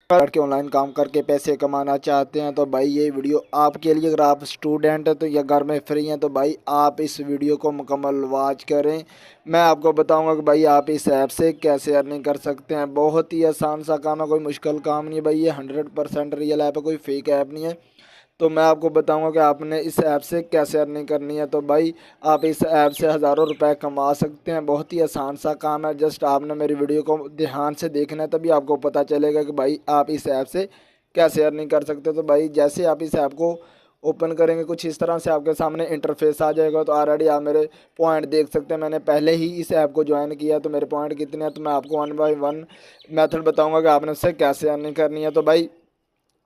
के ऑनलाइन काम करके पैसे कमाना चाहते हैं तो भाई ये वीडियो आपके लिए। अगर आप स्टूडेंट हैं तो या घर में फ्री हैं तो भाई आप इस वीडियो को मुकम्मल वॉच करें। मैं आपको बताऊंगा कि भाई आप इस ऐप से कैसे अर्निंग कर सकते हैं। बहुत ही आसान सा काम है, कोई मुश्किल काम नहीं है भाई। ये 100% रियल ऐप है, कोई फेक ऐप नहीं है। तो मैं आपको बताऊंगा कि आपने इस ऐप से कैसे अर्निंग करनी है। तो भाई आप इस ऐप से हज़ारों रुपए कमा सकते हैं। बहुत ही आसान सा काम है, जस्ट आपने मेरी वीडियो को ध्यान से देखना है, तभी आपको पता चलेगा कि भाई आप इस ऐप से कैसे अर्निंग कर सकते हो। तो भाई जैसे आप इस ऐप को ओपन करेंगे कुछ इस तरह से आपके सामने इंटरफेस आ जाएगा। तो ऑलरेडी आप मेरे पॉइंट देख सकते हैं, मैंने पहले ही इस ऐप को ज्वाइन किया तो मेरे पॉइंट कितने हैं। तो मैं आपको 1 बाय 1 मेथड बताऊंगा कि आपने उससे कैसे अर्निंग करनी है। तो भाई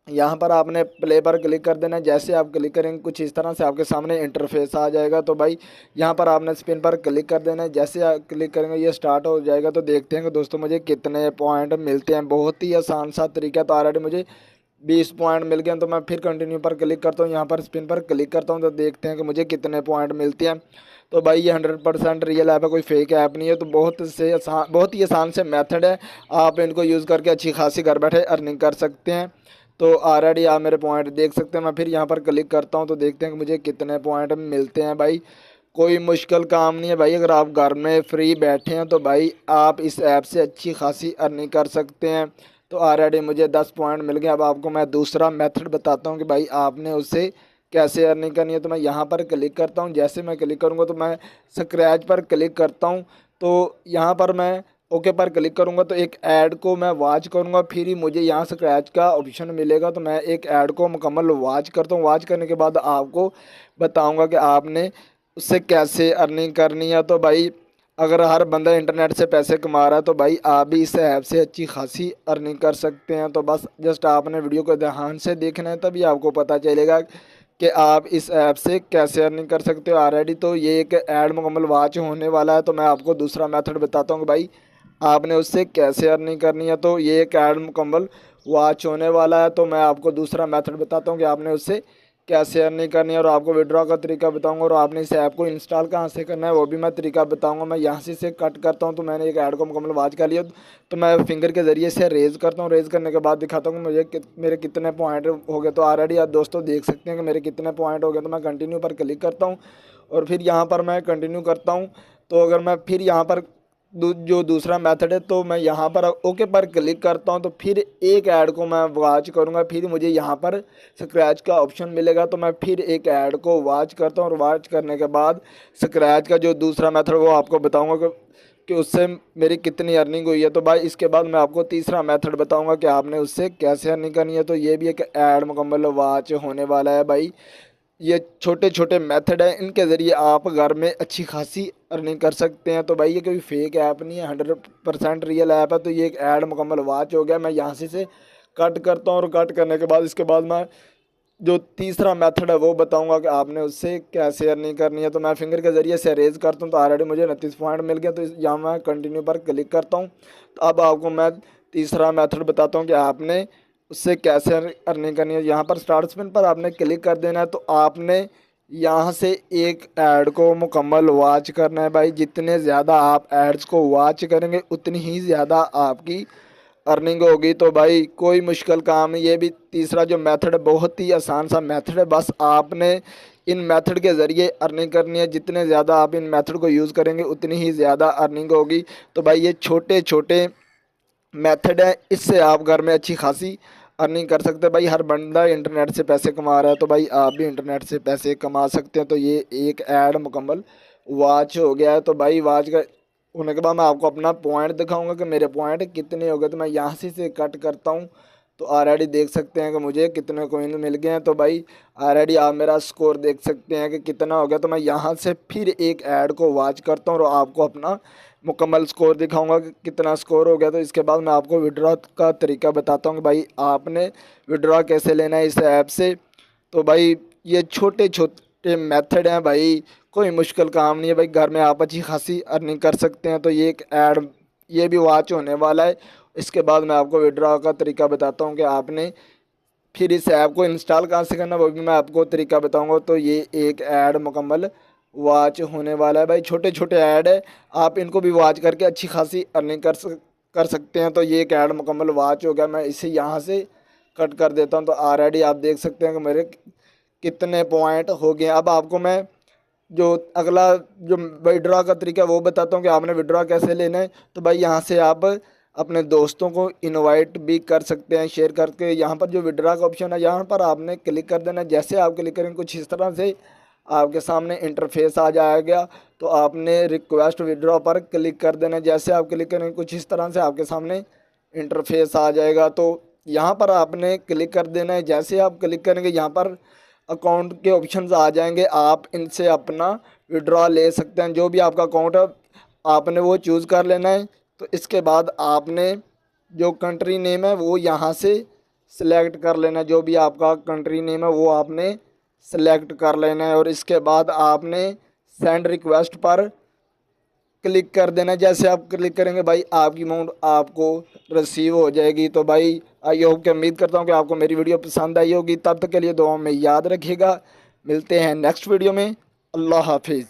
यहाँ पर आपने प्ले पर क्लिक कर देना है। जैसे आप क्लिक करेंगे कुछ इस तरह से आपके सामने इंटरफेस आ जाएगा। तो भाई यहाँ पर आपने स्पिन पर क्लिक कर देना है। जैसे आप क्लिक करेंगे ये स्टार्ट हो जाएगा। तो देखते हैं कि दोस्तों मुझे कितने पॉइंट मिलते हैं। बहुत ही आसान सा तरीका। तो ऑलरेडी मुझे 20 पॉइंट मिल गए। तो मैं फिर कंटिन्यू पर क्लिक करता हूँ, यहाँ पर स्पिन पर क्लिक करता हूँ तो देखते हैं कि मुझे कितने पॉइंट मिलते हैं। तो भाई ये 100% रियल ऐप है, कोई फेक ऐप नहीं है। तो बहुत ही आसान से मेथड है, आप इनको यूज़ करके अच्छी खासी घर बैठे अर्निंग कर सकते हैं। तो ऑलरेडी आप मेरे पॉइंट देख सकते हैं। मैं फिर यहाँ पर क्लिक करता हूँ तो देखते हैं कि मुझे कितने पॉइंट मिलते हैं। भाई कोई मुश्किल काम नहीं है भाई। अगर आप घर में फ्री बैठे हैं तो भाई आप इस ऐप से अच्छी खासी अर्निंग कर सकते हैं। तो ऑलरेडी मुझे 10 पॉइंट मिल गए। अब आपको मैं दूसरा मेथड बताता हूँ कि भाई आपने उससे कैसे अर्निंग करनी है। तो मैं यहाँ पर क्लिक करता हूँ। जैसे मैं क्लिक करूँगा तो मैं स्क्रैच पर क्लिक करता हूँ। तो यहाँ पर मैं ओके पर क्लिक करूँगा तो एक ऐड को मैं वॉच करूँगा, फिर ही मुझे यहाँ स्क्रैच का ऑप्शन मिलेगा। तो मैं एक ऐड को मुकम्मल वॉच करता हूँ। वॉच करने के बाद आपको बताऊँगा कि आपने उससे कैसे अर्निंग करनी है। तो भाई अगर हर बंदा इंटरनेट से पैसे कमा रहा है तो भाई आप भी इस ऐप से अच्छी खासी अर्निंग कर सकते हैं। तो बस जस्ट आपने वीडियो को ध्यान से देखना है, तभी आपको पता चलेगा कि आप इस ऐप से कैसे अर्निंग कर सकते हो। ऑलरेडी तो ये एक ऐड मुकम्मल वॉच होने वाला है। तो मैं आपको दूसरा मेथड बताता हूँ कि भाई आपने उससे कैसे अर्निंग करनी है। तो ये एक ऐड मुकम्मल वॉच होने वाला है। तो मैं आपको दूसरा मेथड बताता हूँ कि आपने उससे कैसे अर्निंग करनी है, और आपको विड्रॉ का तरीका बताऊंगा, और आपने इस ऐप को इंस्टॉल कहाँ से करना है वो भी मैं तरीका बताऊंगा। मैं यहाँ से इसे कट करता हूँ। तो मैंने एक ऐड को मुकम्मल वॉच कर लिया। तो मैं फिंगर के ज़रिए से रेज़ करता हूँ। रेज़ करने के बाद दिखाता हूँ मुझे मेरे कितने पॉइंट हो गए। तो ऑलरेडी आप दोस्तों देख सकते हैं कि मेरे कितने पॉइंट हो गए। तो मैं कंटिन्यू पर क्लिक करता हूँ और फिर यहाँ पर मैं कंटिन्यू करता हूँ। तो अगर मैं फिर यहाँ पर जो दूसरा मेथड है तो मैं यहाँ पर ओके पर क्लिक करता हूँ। तो फिर एक ऐड को मैं वॉच करूँगा, फिर मुझे यहाँ पर स्क्रैच का ऑप्शन मिलेगा। तो मैं फिर एक ऐड को वॉच करता हूँ, और वॉच करने के बाद स्क्रैच का जो दूसरा मेथड वो आपको बताऊँगा कि उससे मेरी कितनी अर्निंग हुई है। तो भाई इसके बाद मैं आपको तीसरा मेथड बताऊँगा कि आपने उससे कैसे अर्निंग करनी है। तो ये भी एक ऐड मुकम्मल वॉच होने वाला है। भाई ये छोटे छोटे मेथड हैं, इनके ज़रिए आप घर में अच्छी खासी अर्निंग कर सकते हैं। तो भाई ये कोई फेक ऐप नहीं है, 100% रियल ऐप है। तो ये एक ऐड मुकम्मल वॉच हो गया। मैं यहाँ से कट करता हूँ, और कट करने के बाद इसके बाद मैं जो तीसरा मेथड है वो बताऊंगा कि आपने उससे कैसे अर्निंग करनी है। तो मैं फिंगर के ज़रिए से रेज करता हूँ। तो ऑलरेडी मुझे 29 पॉइंट मिल गया। तो यहाँ मैं कंटिन्यू पर क्लिक करता हूँ। तो अब आपको मैं तीसरा मेथड बताता हूँ कि आपने उससे कैसे अर्निंग करनी है। यहाँ पर स्टार्ट स्पिन पर आपने क्लिक कर देना है। तो आपने यहाँ से एक ऐड को मुकम्मल वॉच करना है। भाई जितने ज़्यादा आप एड्स को वॉच करेंगे उतनी ही ज़्यादा आपकी अर्निंग होगी। तो भाई कोई मुश्किल काम नहीं। ये भी तीसरा जो मेथड है बहुत ही आसान सा मेथड है। बस आपने इन मेथड के ज़रिए अर्निंग करनी है। जितने ज़्यादा आप इन मेथड को यूज़ करेंगे उतनी ही ज़्यादा अर्निंग होगी। तो भाई ये छोटे छोटे मेथड है, इससे आप घर में अच्छी खासी अर्निंग कर सकते हैं। भाई हर बंदा इंटरनेट से पैसे कमा रहा है तो भाई आप भी इंटरनेट से पैसे कमा सकते हैं। तो ये एक ऐड मुकम्मल वॉच हो गया है। तो भाई वॉच का होने के बाद मैं आपको अपना पॉइंट दिखाऊंगा कि मेरे पॉइंट कितने हो गए। तो मैं यहाँ से कट करता हूँ। तो ऑलरेडी देख सकते हैं कि मुझे कितने कॉइन मिल गए हैं। तो भाई ऑलरेडी आप मेरा स्कोर देख सकते हैं कि कितना हो गया। तो मैं यहाँ से फिर एक ऐड को वॉच करता हूँ और आपको अपना मुकम्मल स्कोर दिखाऊंगा कि कितना स्कोर हो गया। तो इसके बाद मैं आपको विड्रॉ का तरीका बताता हूँ कि भाई आपने विड्रॉ कैसे लेना है इस ऐप से। तो भाई ये छोटे छोटे मेथड हैं भाई, कोई मुश्किल काम नहीं है। भाई घर में आप अच्छी खासी अर्निंग कर सकते हैं। तो ये एक ऐड ये भी वॉच होने वाला है। इसके बाद मैं आपको विड्रॉ का तरीका बताता हूँ कि आपने फिर इस ऐप को इंस्टॉल कहाँ से करना है वो भी मैं आपको तरीका बताऊंगा। तो ये एक ऐड मुकम्मल वॉच होने वाला है। भाई छोटे छोटे ऐड है, आप इनको भी वॉच करके अच्छी खासी अर्निंग कर कर सकते हैं। तो ये एक ऐड मुकम्मल वाच हो गया। मैं इसे यहाँ से कट कर देता हूँ। तो ऑलरेडी आप देख सकते हैं कि मेरे कितने पॉइंट हो गए। अब आपको मैं जो अगला जो विड्रॉ का तरीका है वो बताता हूँ कि आपने विड्रॉ कैसे लेना है। तो भाई यहाँ से आप अपने दोस्तों को इनवाइट भी कर सकते हैं शेयर करके। यहाँ पर जो विड्रॉ का ऑप्शन है यहाँ पर आपने क्लिक कर देना है। जैसे आप क्लिक करेंगे कुछ इस तरह से आपके सामने इंटरफेस आ जाएगा। तो आपने रिक्वेस्ट विड्रॉ पर क्लिक कर देना है। जैसे आप क्लिक करेंगे कुछ इस तरह से आपके सामने इंटरफेस आ जाएगा। तो यहाँ पर आपने क्लिक कर देना है। जैसे आप क्लिक करेंगे यहाँ पर अकाउंट के ऑप्शंस आ जाएंगे। आप इनसे अपना विड्रॉ ले सकते हैं। जो भी आपका अकाउंट है आपने वो चूज़ कर लेना है। तो इसके बाद आपने जो कंट्री नेम है वो यहाँ से सिलेक्ट कर लेना है। जो भी आपका कंट्री नेम है वो आपने सेलेक्ट कर लेना है और इसके बाद आपने सेंड रिक्वेस्ट पर क्लिक कर देना है। जैसे आप क्लिक करेंगे भाई आपकी अमाउंट आपको रिसीव हो जाएगी। तो भाई आई होप कि उम्मीद करता हूँ कि आपको मेरी वीडियो पसंद आई होगी। तब तक के लिए दुआ में याद रखिएगा। मिलते हैं नेक्स्ट वीडियो में। अल्लाह हाफिज़।